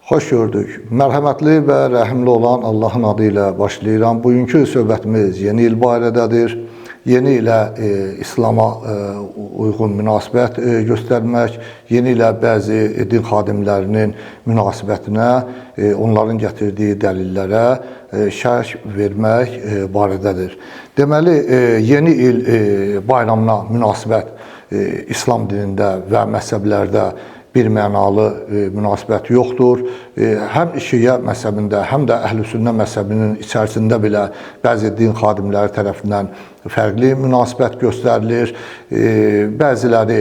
Hoş gördük. Mərhəmətli və rəhimli olan Allahın adı ilə başlayıram. Bugünkü söhbətimiz yeni il barədədir. Yeni ilə İslama uyğun münasibət göstərmək, yeni ilə bəzi din xadimlərinin münasibətinə, onların gətirdiyi dəlillərə şərh vermək barədədir. Deməli, yeni il bayramına münasibət İslam dinində və məzhəblərdə bir mənalı münasibət yoxdur. Həm Şiə məzhəbində, həm də Əhl-i-Sünnə məzhəbinin içərisində belə bəzi din xadimləri tərəfindən fərqli münasibət göstərilir. Bəziləri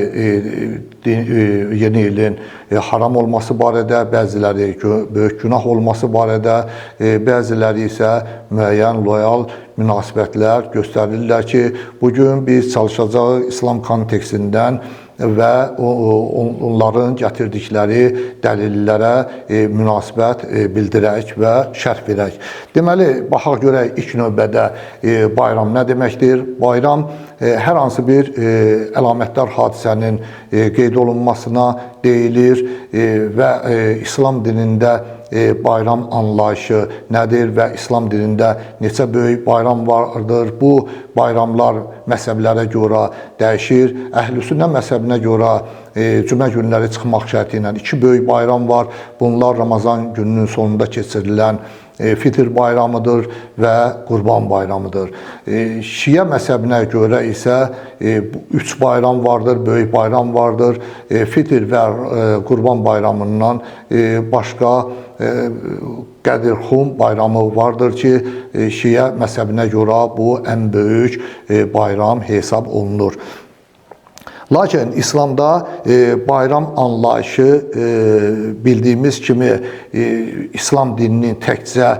yeni ilin haram olması barədə, bəziləri böyük günah olması barədə, bəziləri isə müəyyən loyal münasibətlər göstərirlər ki, bugün biz çalışacağıq İslam kontekstindən və onların gətirdikləri dəlillərə münasibət bildirək və şərh verək. Deməli, baxaq görək ilk növbədə bayram nə deməkdir? Bayram hər hansı bir əlamətdar hadisənin qeyd olunmasına deyilir və İslam dinində bayram anlayışı nədir və İslam dinində neçə böyük bayram vardır? Bu bayramlar məzhəblərə görə dəyişir. Əhl-i-Sünnə məzhəbinə görə cümə günləri çıxmaq şərti ilə 2 böyük bayram var. Bunlar Ramazan gününün sonunda keçirilən Fitr bayramıdır və Qurban bayramıdır. Şiə məzhəbinə görə isə 3 bayram vardır, böyük bayram vardır. Fitr və Qurban bayramından başqa Qədir-Xum bayramı vardır ki, Şiə məzhəbinə görə bu ən böyük bayram hesab olunur. Lakin İslamda bayram anlayışı bildiyimiz kimi İslam dininin təkcə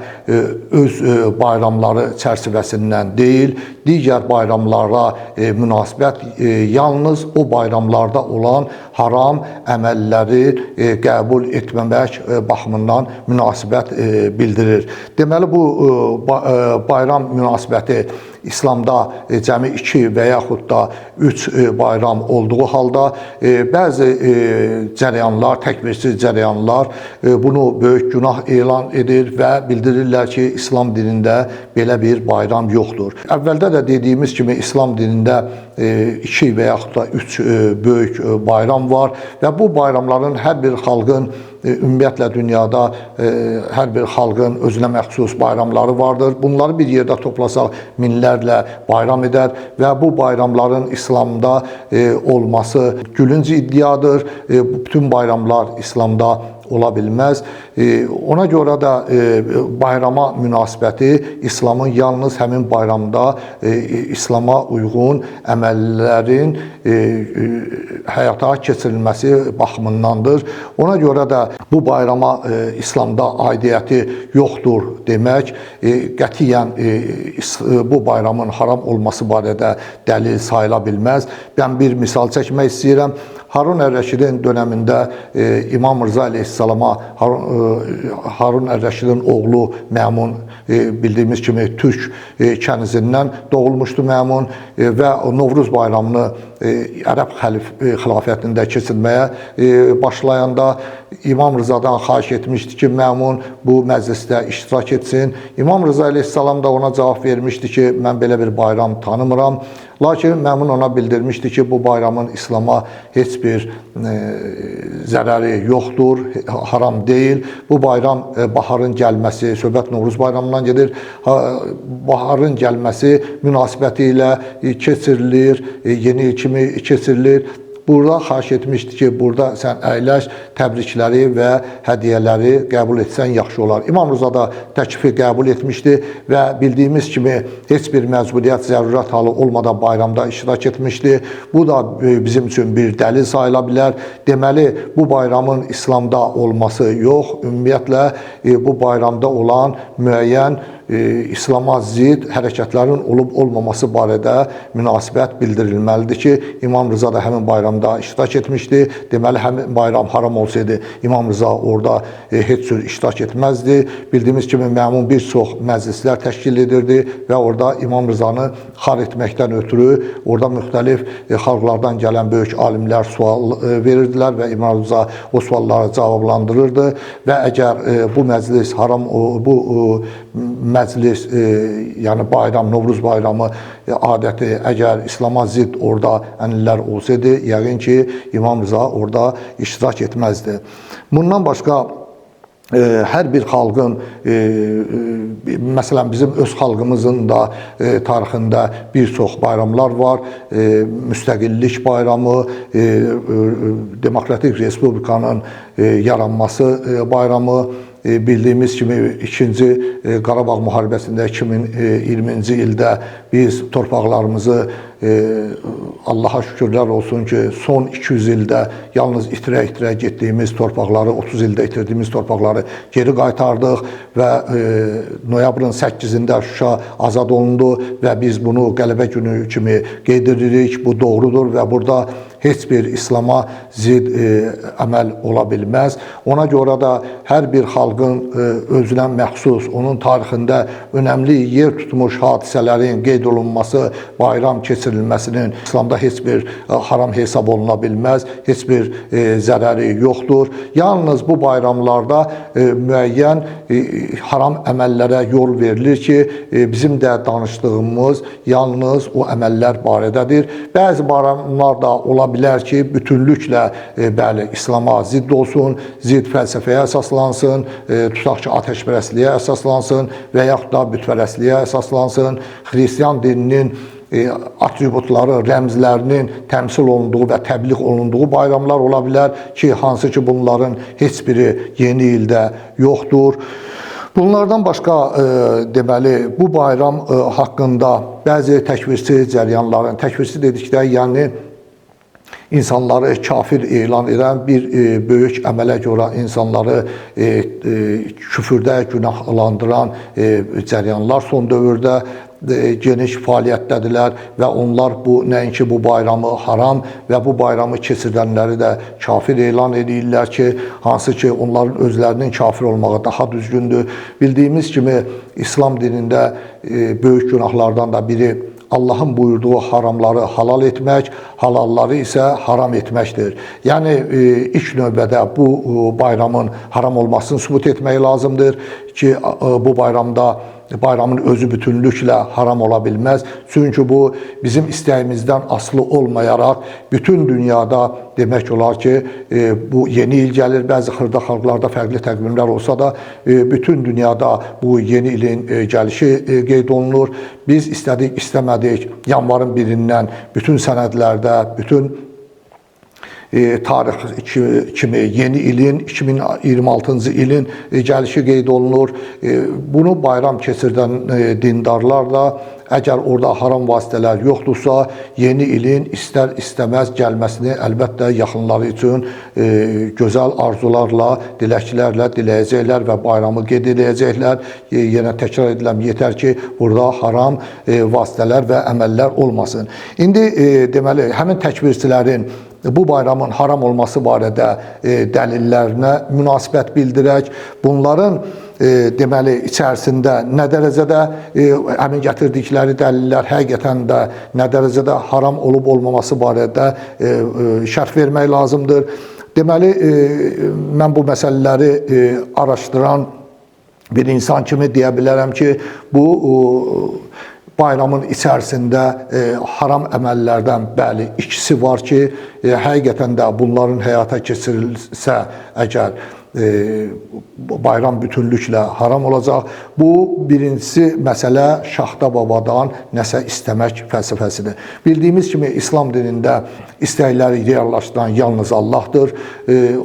öz bayramları çərçivəsindən deyil, digər bayramlara münasibət yalnız o bayramlarda olan haram əməlləri qəbul etməmək baxımından münasibət bildirir. Deməli, bu bayram münasibəti İslamda cəmi 2 və yaxud da 3 bayram olduğu halda bəzi cərəyanlar, təkvirsiz cərəyanlar bunu böyük günah elan edir və bildirirlər ki, İslam dinində belə bir bayram yoxdur. Əvvəldə də dediyimiz kimi İslam dinində 2 və yaxud da 3 böyük bayram var və bu bayramların hər bir xalqın ümumiyyətlə dünyada hər bir xalqın özünə məxsus bayramları vardır. Bunları bir yerdə toplasaq minlərlə bayram edər və bu bayramların İslamda olması gülünc iddiadır. Bütün bayramlar İslamda ola bilməz. Ona görə də bayrama münasibəti İslamın yalnız həmin bayramda İslama uyğun əməllərin həyata keçirilməsi baxımındandır. Ona görə də bu bayrama İslamda aidiyyəti yoxdur demək, qətiyyən bu bayramın haram olması barədə dəlil sayıla bilməz. Mən bir misal çəkmək istəyirəm. Harun Ər-Rəşidin dönəmində İmam Rza əleyhissalama Harun Ər-Rəşidin oğlu Məmun bildiyimiz kimi Türk kənizindən doğulmuşdu Məmun və Novruz bayramını Ərəb xilafətində keçirməyə başlayanda İmam Rzadan xahiş etmişdi ki, Məmun bu məclisdə iştirak etsin. İmam Rza əleyhissalam da ona cavab vermişdi ki, mən belə bir bayram tanımıram. Lakin Məmun ona bildirmişdi ki, bu bayramın İslama heç bir zərəri yoxdur, haram deyil. Bu bayram baharın gəlməsi, söhbət Novruz bayramından gedir. Baharın gəlməsi münasibəti ilə keçirilir, yeni il kimi keçirilir. Burada xahiş etmişdi ki, burada sən əyləş, təbrikləri və hədiyyələri qəbul etsən yaxşı olar. İmam Rza da təklifi qəbul etmişdi və bildiyimiz kimi heç bir məcburiyyət, zərurət halı olmadan bayramda iştirak etmişdi. Bu da bizim üçün bir dəlil sayıla bilər. Deməli, bu bayramın İslamda olması yox, ümumiyyətlə bu bayramda olan müəyyən İslama zid hərəkətlərin olub-olmaması barədə münasibət bildirilməlidir ki, İmam Rıza da həmin bayramda iştirak etmişdi. Deməli, həmin bayram haram olsaydı, İmam Rıza orada heç cür iştirak etməzdi. Bildiyimiz kimi, məmun bir çox məclislər təşkil edirdi və orada İmam Rızanı xar etməkdən ötürü orada müxtəlif xalqlardan gələn böyük alimlər sual verirdilər və İmam Rıza o sualları cavablandırırdı və əgər bu məclis haram, bu məclis, yəni bayram, Novruz bayramı adəti əgər İslama zidd orada ənillər olsaydı, yəqin ki, İmam Rıza orada iştirak etməzdi. Bundan başqa hər bir xalqın, məsələn, bizim öz xalqımızın da tarixində bir çox bayramlar var. Müstəqillik bayramı, Demokratik Respublikanın yaranması bayramı, bildiyimiz kimi 2-ci Qarabağ müharibəsində 2020-ci ildə biz torpaqlarımızı Allaha şükürlər olsun ki, son 200 ildə yalnız itirə-itirə getdiyimiz torpaqları, 30 ildə itirdiyimiz torpaqları geri qaytardıq və noyabrın 8-də Şuşa azad olundu və biz bunu qələbə günü kimi qeyd edirik. Bu doğrudur və burada heç bir İslama zid əməl ola bilməz. Ona görə də hər bir xalqın özünə məxsus, onun tarixində önəmli yer tutmuş hadisələrin qeyd olunması, bayram keçirilməsinin İslamda heç bir haram hesab oluna bilməz, heç bir zərəri yoxdur. Yalnız bu bayramlarda müəyyən haram əməllərə yol verilir ki, bizim də danışdığımız yalnız o əməllər barədədir. Bəzi bayramlar da ola bilər ki, bütünlüklə bəli, İslama zidd olsun, zidd fəlsəfəyə əsaslansın, tutaq ki, ateşpərəstliyə əsaslansın və yaxud da bütpərəstliyə əsaslansın, xristiyan dininin atributları, rəmzlərinin təmsil olunduğu və təbliğ olunduğu bayramlar ola bilər ki, hansı ki, bunların heç biri yeni ildə yoxdur. Bunlardan başqa deməli, bu bayram haqqında bəzi təkfirçi cəryanların, təkfirçi dedikdə, yəni insanları kafir elan edən bir böyük əmələ görə insanları küfürdə günahlandıran cəryanlar son dövrdə geniş fəaliyyətdədirlər və onlar nəinki bu bayramı haram və bu bayramı keçirdənləri də kafir elan edirlər ki, hansı ki, onların özlərinin kafir olmağı daha düzgündür. Bildiyimiz kimi, İslam dinində böyük günahlardan da biri Allahın buyurduğu haramları halal etmək, halalları isə haram etməkdir. Yəni, ilk növbədə bu bayramın haram olmasını sübut etmək lazımdır ki, bu bayramın özü bütünlüklə haram ola bilməz. Çünki bu bizim istəyimizdən asılı olmayaraq bütün dünyada demək olar ki, bu yeni il gəlir. Bəzi xırda xalqlarda fərqli təqvimlər olsa da bütün dünyada bu yeni ilin gəlişi qeyd olunur. Biz istədik, istəmədik yanvarın 1-dən bütün sənədlərdə, bütün tarix kimi yeni ilin, 2026-cı ilin gəlişi qeyd olunur. Bunu bayram keçirdən dindarlar da əgər orada haram vasitələr yoxdursa, yeni ilin istər-istəməz gəlməsini əlbəttə yaxınları üçün gözəl arzularla, diləklərlə diləyəcəklər və bayramı qeyd edəcəklər. Yenə təkrar ediləm, yetər ki, burada haram vasitələr və əməllər olmasın. İndi deməli, həmin təkvirçilərin bu bayramın haram olması barədə dəlillərinə münasibət bildirək. Bunların deməli, içərisində nə dərəcədə həmin gətirdikləri dəlillər həqiqətən də nə dərəcədə haram olub-olmaması barədə şərh vermək lazımdır. Deməli, mən bu məsələləri araşdıran bir insan kimi deyə bilərəm ki, bu bayramın içərisində haram əməllərdən bəli, ikisi var ki, həqiqətən də bunların həyata keçirilsə əgər bayram bütünlüklə haram olacaq. Bu, birincisi məsələ şaxta babadan nəsə istəmək fəlsəfəsidir. Bildiyimiz kimi, İslam dinində istəkləri reallaşdıran yalnız Allahdır.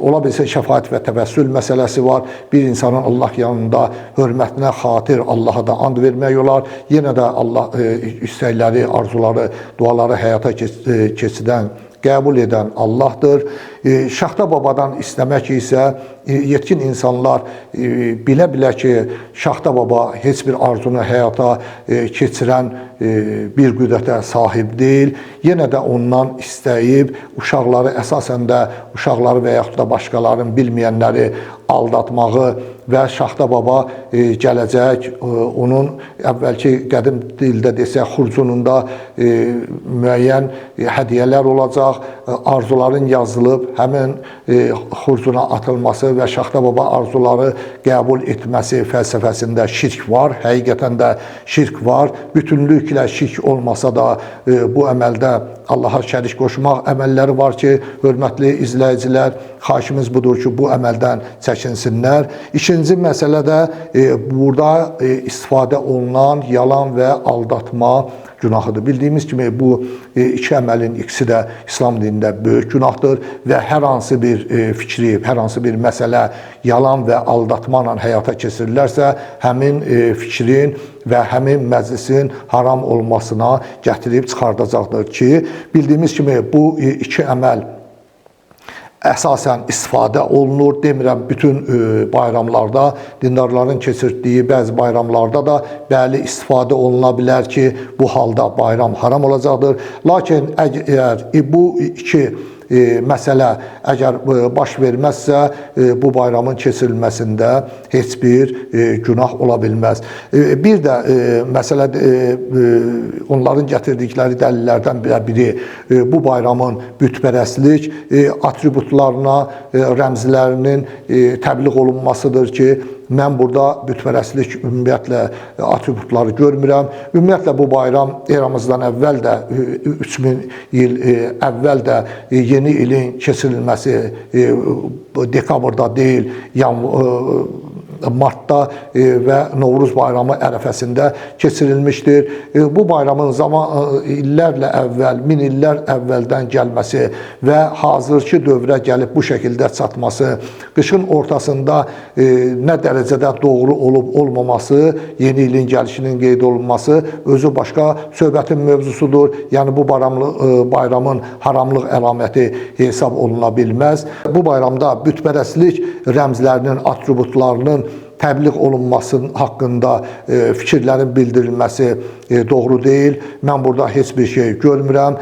Ola bilsə, şəfaət və təvəssül məsələsi var. Bir insanın Allah yanında hörmətinə xatir Allaha da and vermək olar. Yenə də Allah istəkləri, arzuları, duaları həyata keçidən, qəbul edən Allahdır. Şaxta babadan istəmək isə yetkin insanlar bilə-bilə ki, Şaxta baba heç bir arzunu həyata keçirən bir qüdrətə sahib deyil. Yenə də ondan istəyib uşaqları, əsasən də uşaqları və yaxud da başqalarının bilməyənləri aldatmağı və Şaxta baba gələcək, onun əvvəlki qədim dildə desək, xurcununda müəyyən hədiyyələr olacaq, arzuların yazılıb, həmin xurcuna atılması və Şaxta baba arzuları qəbul etməsi fəlsəfəsində şirk var, həqiqətən də şirk var. Bütünlüklə şirk olmasa da bu əməldə Allaha şərik qoşmaq əməlləri var ki, hörmətli izləyicilər, xahişimiz budur ki, bu əməldən çəkinsinlər. İkinci məsələ də burada istifadə olunan yalan və aldatma günahıdır. Bildiyimiz kimi bu iki əməlin ikisi də İslam dinində böyük günahdır və hər hansı bir fikri, hər hansı bir məsələ yalan və aldatma ilə həyata keçirilərsə, həmin fikrin və həmin məclisin haram olmasına gətirib çıxardacaqdır ki, bildiyimiz kimi bu iki əməl əsasən istifadə olunur. Demirəm, bütün bayramlarda, dindarların keçirdiyi bəzi bayramlarda da bəli istifadə oluna bilər ki, bu halda bayram haram olacaqdır. Lakin əgər bu iki məsələ əgər baş verməzsə, bu bayramın keçirilməsində heç bir günah ola bilməz. Bir də məsələ onların gətirdikləri dəlillərdən biri bu bayramın bütpərəstlik atributlarına, rəmzlərinin təbliğ olunmasıdır ki, mən burada bütpərəstlik ümumiyyətlə atributları görmürəm. Ümumiyyətlə bu bayram eramızdan əvvəl də 3000 il əvvəl də yeni ilin keçirilməsi dekabrda deyil, martda və Novruz bayramı ərəfəsində keçirilmişdir. Bu bayramın illərlə əvvəl, min illər əvvəldən gəlməsi və hazırki dövrə gəlib bu şəkildə çatması, qışın ortasında nə dərəcədə doğru olub olmaması, yeni ilin gəlişinin qeyd olunması özü başqa söhbətin mövzusudur. Yəni bu bayramın haramlıq əlaməti hesab oluna bilməz. Bu bayramda bütpərəstlik rəmzlərinin, atributlarının təbliğ olunmasının haqqında fikirlərin bildirilməsi doğru deyil. Mən burada heç bir şey görmürəm.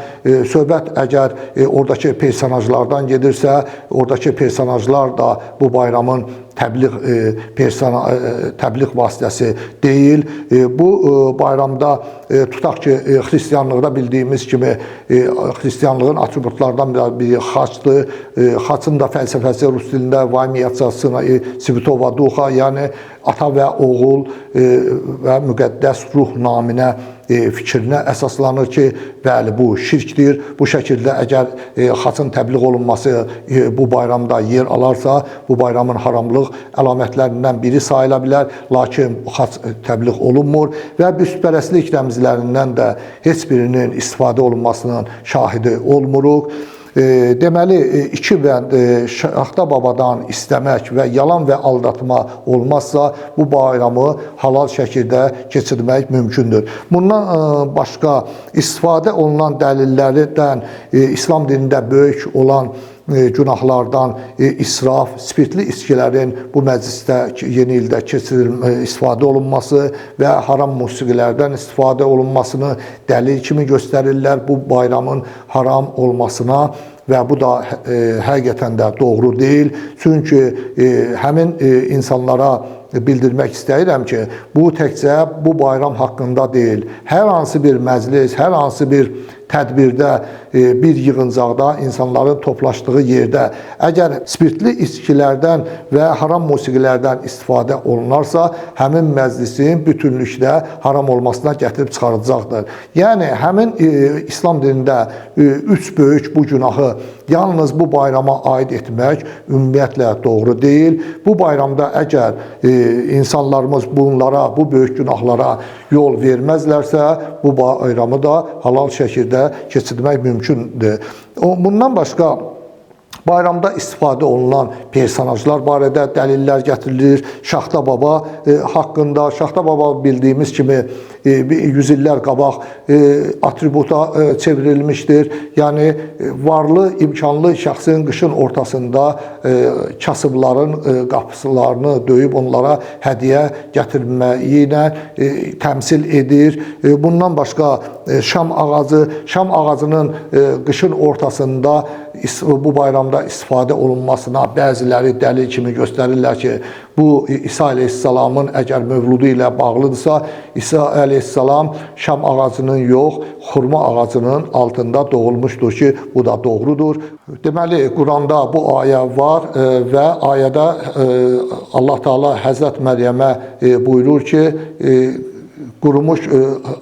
Söhbət əgər oradakı personajlardan gedirsə, oradakı personajlar da bu bayramın təbliğ vasitəsi deyil. Bu bayramda tutaq ki, xristianlıqda bildiyimiz kimi xristianlığın atributlardan biri xaçdır. Xaçın da fəlsəfəsi rus dilində vaymiyatsasına svitova duxa, yəni ata və oğul və müqəddəs ruh naminə fikrinə əsaslanır ki, bəli, bu şirkdir. Bu şəkildə əgər xaçın təbliğ olunması bu bayramda yer alarsa, bu bayramın haramlıq əlamətlərindən biri sayıla bilər. Lakin xaç təbliğ olunmur və bütpərəstlik rəmzlərindən də heç birinin istifadə olunmasının şahidi olmuruq. Deməli, iki bənd Şaxta babadan istəmək və yalan və aldatma olmazsa, bu bayramı halal şəkildə keçirmək mümkündür. Bundan başqa istifadə olunan dəlillərdən İslam dinində böyük olan günahlardan israf, spirtli içkilərin bu məclisdə yeni ildə istifadə olunması və haram musiqilərdən istifadə olunmasını dəlil kimi göstərirlər bu bayramın haram olmasına və bu da həqiqətən də doğru deyil. Çünki həmin insanlara bildirmək istəyirəm ki, bu təkcə bu bayram haqqında deyil. Hər hansı bir məclis, hər hansı bir tədbirdə, bir yığıncaqda, insanların toplaşdığı yerdə əgər spirtli içkilərdən və haram musiqilərdən istifadə olunarsa, həmin məclisin bütünlükdə haram olmasına gətirib çıxaracaqdır. Yəni, həmin İslam dinində üç böyük bu günahı yalnız bu bayrama aid etmək ümumiyyətlə doğru deyil. Bu bayramda əgər insanlarımız bunlara, bu böyük günahlara yol verməzlərsə, bu bayramı da halal şəkildə keçirmək mümkündür. Bundan başqa Bayramda istifadə olunan personajlar barədə dəlillər gətirilir. Şaxta baba haqqında, Şaxta baba bildiyimiz kimi yüz illər qabaq atributa çevrilmişdir. Yəni varlı, imkanlı şəxsin qışın ortasında kasıbların qapılarını döyüb onlara hədiyyə gətirməyi ilə təmsil edir. Bundan başqa şam ağacının qışın ortasında bu bayramda istifadə olunmasına bəziləri dəlil kimi göstərirlər ki, bu İsa əleyhissalamın əgər mövludu ilə bağlıdırsa, İsa əleyhissalam şam ağacının yox, xurma ağacının altında doğulmuşdur ki, bu da doğrudur. Deməli, Quranda bu ayə var və ayədə Allah Teala Həzrət Məryəmə buyurur ki, qurumuş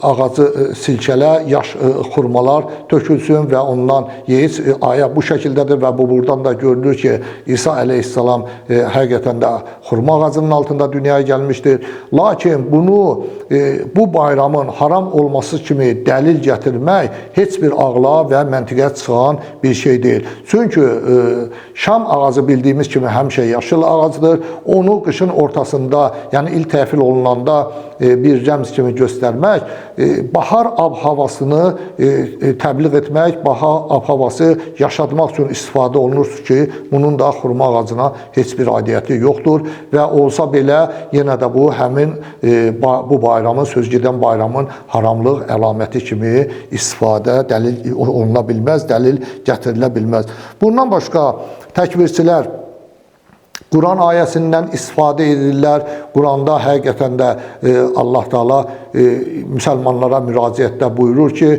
ağacı silkələ, yaş xurmalar tökülsün və ondan yeyic. Ayə bu şəkildədir və bu buradan da görülür ki, İsa əleyhissalam həqiqətən də xurma ağacının altında dünyaya gəlmişdir. Lakin bunu bu bayramın haram olması kimi dəlil gətirmək heç bir ağla və məntiqə çıxan bir şey deyil. Çünki şam ağacı bildiyimiz kimi həmişə yaşıl ağacdır. Onu qışın ortasında, yəni il təhvil olunanda bir rəmz kimi göstərmək, bahar ab-havasını təbliğ etmək, bahar ab-havası yaşatmaq üçün istifadə olunur ki, bunun da xurma ağacına heç bir aidiyyəti yoxdur və olsa belə yenə də bu həmin bu bayramın, sözgedən bayramın haramlıq əlaməti kimi istifadə, dəlil oluna bilməz, dəlil gətirilə bilməz. Bundan başqa təkvirçilər Quran ayəsindən istifadə edirlər. Quranda həqiqətən də Allah Teala müsəlmanlara müraciətdə buyurur ki,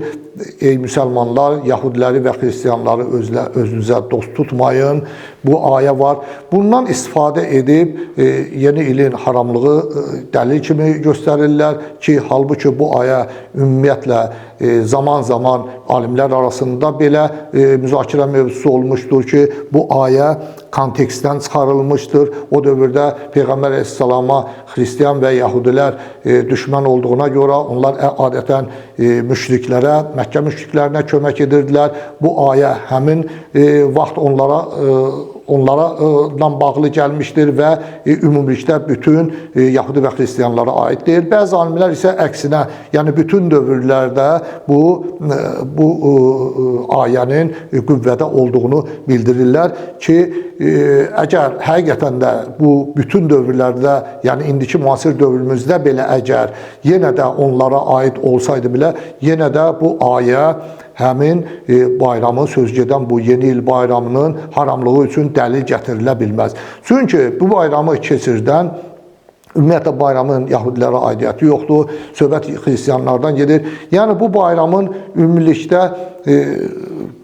ey müsəlmanlar, Yahudiləri və Xristiyanları özünüzə dost tutmayın. Bu ayə var. Bundan istifadə edib yeni ilin haramlığı dəlil kimi göstərirlər ki, halbuki bu ayə ümumiyyətlə zaman-zaman alimlər arasında belə müzakirə mövzusu olmuşdur ki, bu ayə kontekstdən çıxarılmışdır. O dövrdə Peyğəmbər əleyhissalama Xristiyan və Yahudilər düşmən olduğuna görə onlar adətən müşriklərə, Məkkə müşriklərinə kömək edirdilər. Bu ayə həmin vaxt onlara bağlı gəlmişdir və ümumilikdə bütün Yahudi və Xristiyanlara aid deyil. Bəzi alimlər isə əksinə, yəni bütün dövrlərdə bu ayənin qüvvədə olduğunu bildirirlər ki, əgər həqiqətən də bu bütün dövrlərdə, yəni indiki müasir dövrümüzdə belə əgər yenə də onlara aid olsaydı belə, yenə də bu ayə həmin bayramın, sözgedən bu yeni il bayramının haramlığı üçün dəlil gətirilə bilməz. Çünki bu bayramı keçirdən ümumiyyətlə bayramın Yahudilərə aidiyyəti yoxdur, söhbət xristiyanlardan gedir. Yəni bu bayramın ümumilikdə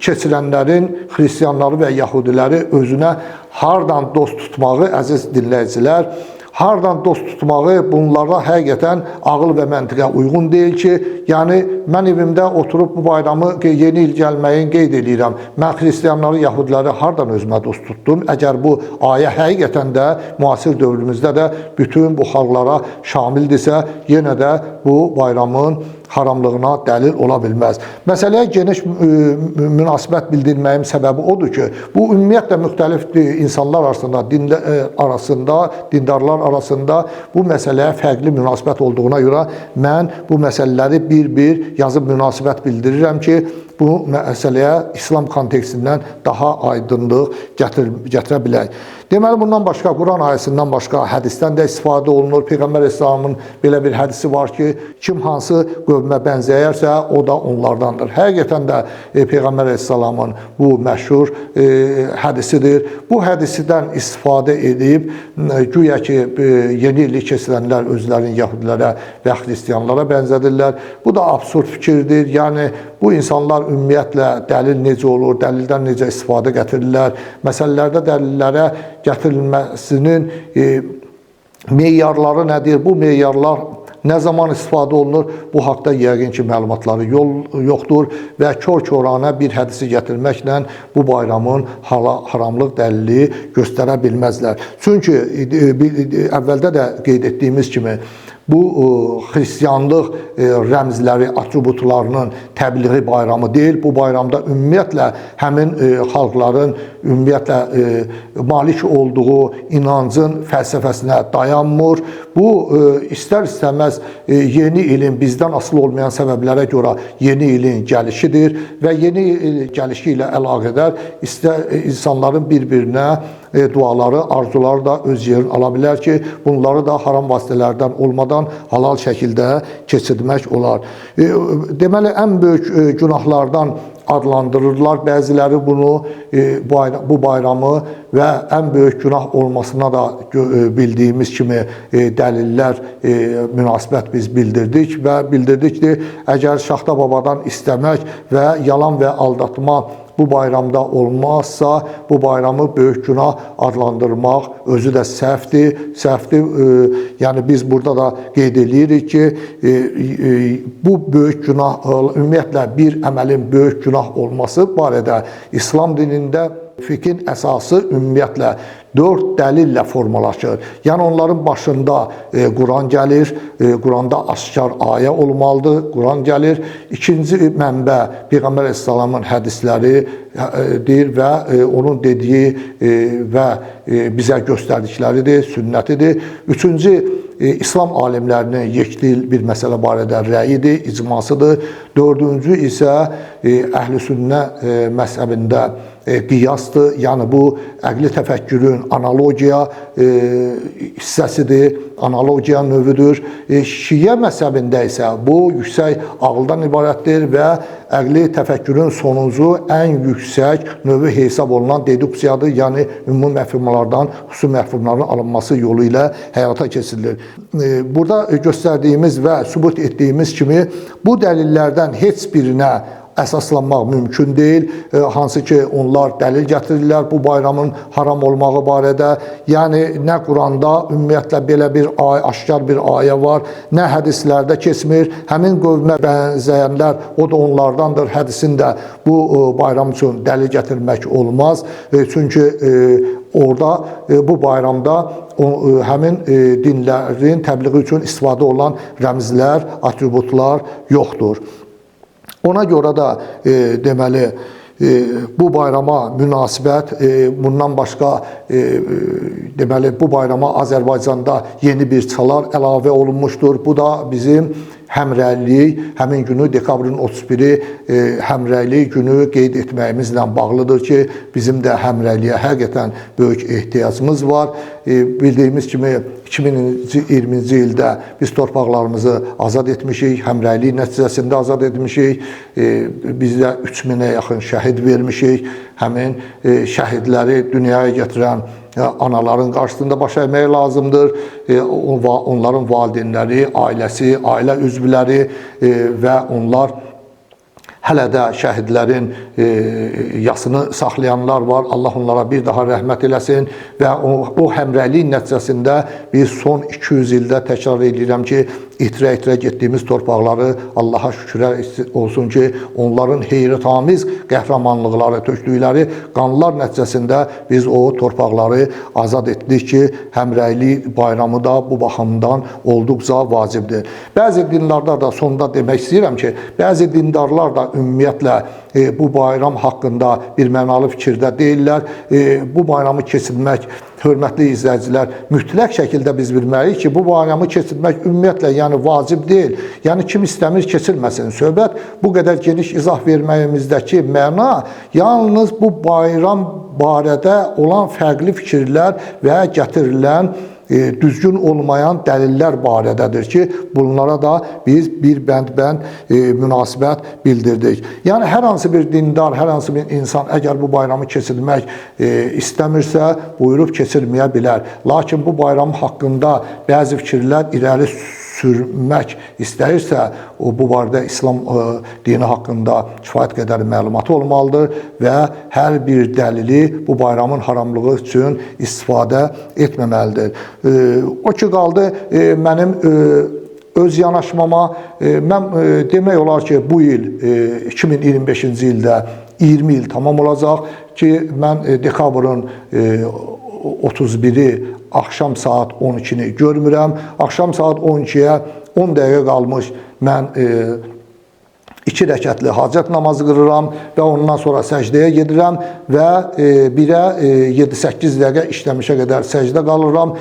keçirənlərin, xristiyanları və Yahudiləri özünə hardan dost tutmağı, əziz dinləyicilər, hardan dost tutmağı bunlara həqiqətən ağıl və məntiqə uyğun deyil ki, yəni mən evimdə oturub bu bayramı yeni il gəlməyin qeyd edirəm. Mən xristiyanları, Yahudiləri hardan özümə dost tutdum? Əgər bu ayə həqiqətən də müasir dövrümüzdə də bütün bu xalqlara şamildirsə, yenə də bu bayramın haramlığına dəlil ola bilməz. Məsələyə geniş münasibət bildirməyim səbəbi odur ki, bu ümumiyyətlə müxtəlif insanlar arasında, dindarlar arasında bu məsələyə fərqli münasibət olduğuna görə mən bu məsələləri bir-bir yazıb münasibət bildirirəm ki, bu məsələyə İslam kontekstindən daha aydınlıq gətirə bilək. Deməli, bundan başqa, Quran ayəsindən başqa hədisdən də istifadə olunur. Peyğəmbər əleyhissalamın belə bir hədisi var ki, kim hansı qövmə bənzəyərsə, o da onlardandır. Həqiqətən də Peyğəmbər əleyhissalamın bu məşhur hədisidir. Bu hədisidən istifadə edib, güya ki, yeni illik keçirənlər özlərini Yahudilərə və Xristiyanlara bənzədirlər. Bu da absurd fikirdir. Yəni, bu insanlar ümumiyyətlə dəlil necə olur, dəlildən necə istifadə gətirirlər, məsələlərdə dəlillərə gətirilməsinin meyarları nədir, bu meyarlar nə zaman istifadə olunur, bu haqda yəqin ki, məlumatları yoxdur və kör-körənə bir hədisi gətirməklə bu bayramın haramlıq dəlili göstərə bilməzlər. Çünki əvvəldə də qeyd etdiyimiz kimi, bu xristiyanlıq rəmzləri, atributlarının təbliği bayramı deyil. Bu bayramda ümumiyyətlə həmin xalqların ümumiyyətlə malik olduğu inancın fəlsəfəsinə dayanmır. Bu istər-istəməz yeni ilin bizdən asılı olmayan səbəblərə görə yeni ilin gəlişidir və yeni il gəlişi ilə əlaqədar insanların bir-birinə duaları, arzuları da öz yerini ala bilər ki, bunları da haram vasitələrdən olmadan halal şəkildə keçirmək olar. Deməli, ən böyük günahlardan adlandırırlar bəziləri bunu, bu bayramı və ən böyük günah olmasına da bildiyimiz kimi dəlillər, münasibət biz bildirdik və bildirdik ki, əgər Şaxta babadan istəmək və yalan və aldatma bu bayramda olmazsa, bu bayramı böyük günah adlandırmaq özü də səhvdir. Yəni biz burada da qeyd edirik ki, bu böyük günah, ümumiyyətlə bir əməlin böyük günah olması barədə İslam dinində fiqhin əsası ümumiyyətlə 4 dəlillə formalaşır. Yəni onların başında Quran gəlir, Quranda aşkar ayə olmalıdır, Quran gəlir. İkinci mənbə Peyğəmbər əleyhissalamın hədisləridir və onun dediyi və bizə göstərdikləridir, sünnətidir. Üçüncü, İslam alimlərinin yekdil bir məsələ barədə rəyidir, icmasıdır. Dördüncü isə əhl-i sünnə məzhəbində qiyasdır. Yəni bu əqli təfəkkürün analogiya hissəsidir, analogiya növüdür. Şiə məzhəbində isə bu yüksək ağıldan ibarətdir və əqli təfəkkürün sonuncu ən yüksək növü hesab olunan deduksiyadır. Yəni ümumi məfhumlardan xüsusi məfhumların alınması yolu ilə həyata keçirilir. Burada göstərdiyimiz və sübut etdiyimiz kimi bu dəlillərdən heç birinə əsaslanmaq mümkün deyil. Hansı ki, onlar dəlil gətirirlər bu bayramın haram olmağı barədə. Yəni, nə Quranda ümumiyyətlə belə bir aşkar bir ayə var, nə hədislərdə keçmir. Həmin qövmə bənzəyənlər, o da onlardandır. Hədisində bu bayram üçün dəlil gətirmək olmaz. Çünki orada bu bayramda həmin dinlərin təbliği üçün istifadə olan rəmzlər, atributlar yoxdur. Ona görə də deməli bu bayrama münasibət, bundan başqa deməli bu bayrama Azərbaycanda yeni bir çalar əlavə olunmuşdur. Bu da bizim həmrəylik, həmin günü dekabrın 31-i həmrəylik günü qeyd etməyimizlə bağlıdır ki, bizim də həmrəyliyə həqiqətən böyük ehtiyacımız var. Bildiyimiz kimi 2020-ci ildə biz torpaqlarımızı azad etmişik, həmrəylik nəticəsində azad etmişik. Bizdə 3000-ə yaxın şəhid vermişik. Həmin şəhidləri dünyaya gətirən anaların qarşısında baş əymək lazımdır. Onların valideynləri, ailəsi, ailə üzvləri və onlar hələ də şəhidlərin yasını saxlayanlar var. Allah onlara bir daha rəhmət eləsin və o həmrəylik nəticəsində biz son 200 ildə təkrar edirəm ki, itirə-itirə getdiyimiz torpaqları Allaha şükürlər olsun ki, onların heyrətamiz qəhrəmanlıqları, tökdükləri qanlar nəticəsində biz o torpaqları azad etdik ki, həmrəylik bayramı da bu baxımdan olduqca vacibdir. Bəzi dindarlar da sonda demək istəyirəm ki, bəzi dindarlar da ümumiyyətlə bu bayram haqqında bir mənalı fikirdə deyirlər. Bu bayramı keçirmək, hörmətli izləyicilər, mütləq şəkildə biz bilməliyik ki, bu bayramı keçirmək ümumiyyətlə yəni vacib deyil. Yəni kim istəmir keçirməsin. Söhbət bu qədər geniş izah verməyimizdəki məna yalnız bu bayram barədə olan fərqli fikirlər və gətirilən düzgün olmayan dəlillər barədədir ki, bunlara da biz bir bənd-bənd münasibət bildirdik. Yəni, hər hansı bir dindar, hər hansı bir insan əgər bu bayramı keçirmək istəmirsə, buyurub keçirməyə bilər. Lakin bu bayram haqqında bəzi fikirlər irəli sürmək istəyirsə, bu barədə İslam dini haqqında kifayət qədər məlumatı olmalıdır və hər bir dəlili bu bayramın haramlığı üçün istifadə etməməlidir. O ki, qaldı mənim öz yanaşmama, mən demək olar ki, bu il 2025-ci ildə 20 il tamam olacaq ki, mən dekabrın 31-i axşam saat 12-ni görmürəm. Axşam saat 12-yə 10 dəqiqə qalmış mən 2 rəkətli hacət namazı qırıram və ondan sonra səcdəyə gedirəm və 1-ə 7-8 dəqiqə işləmişə qədər səcdə qalıram.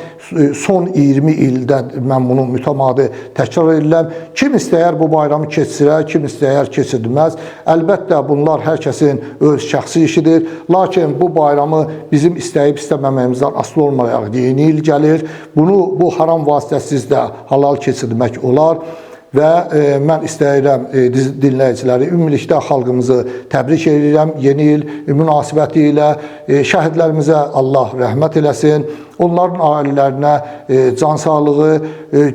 Son 20 ildə mən bunu mütəmadi təkrar edirəm. Kim istəyər bu bayramı keçirər, kim istəyər keçirməz. Əlbəttə bunlar hər kəsin öz şəxsi işidir. Lakin bu bayramı bizim istəyib istəməməyimizdən asılı olmayaraq yeni il gəlir. Bunu bu haram vasitəsiz də halal keçirmək olar. Və mən istəyirəm dinləyiciləri, ümumilikdə xalqımızı təbrik edirəm yeni il münasibəti ilə. Şəhidlərimizə Allah rəhmət eləsin. Onların ailələrinə can sağlığı,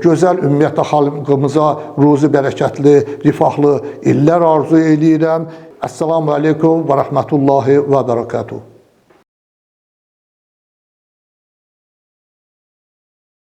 gözəl ümumiyyətlə xalqımıza ruzi bərəkətli, rifahlı illər arzu edirəm. Əssalamu aleykum və rəhmətullahi və bərəkatuhu.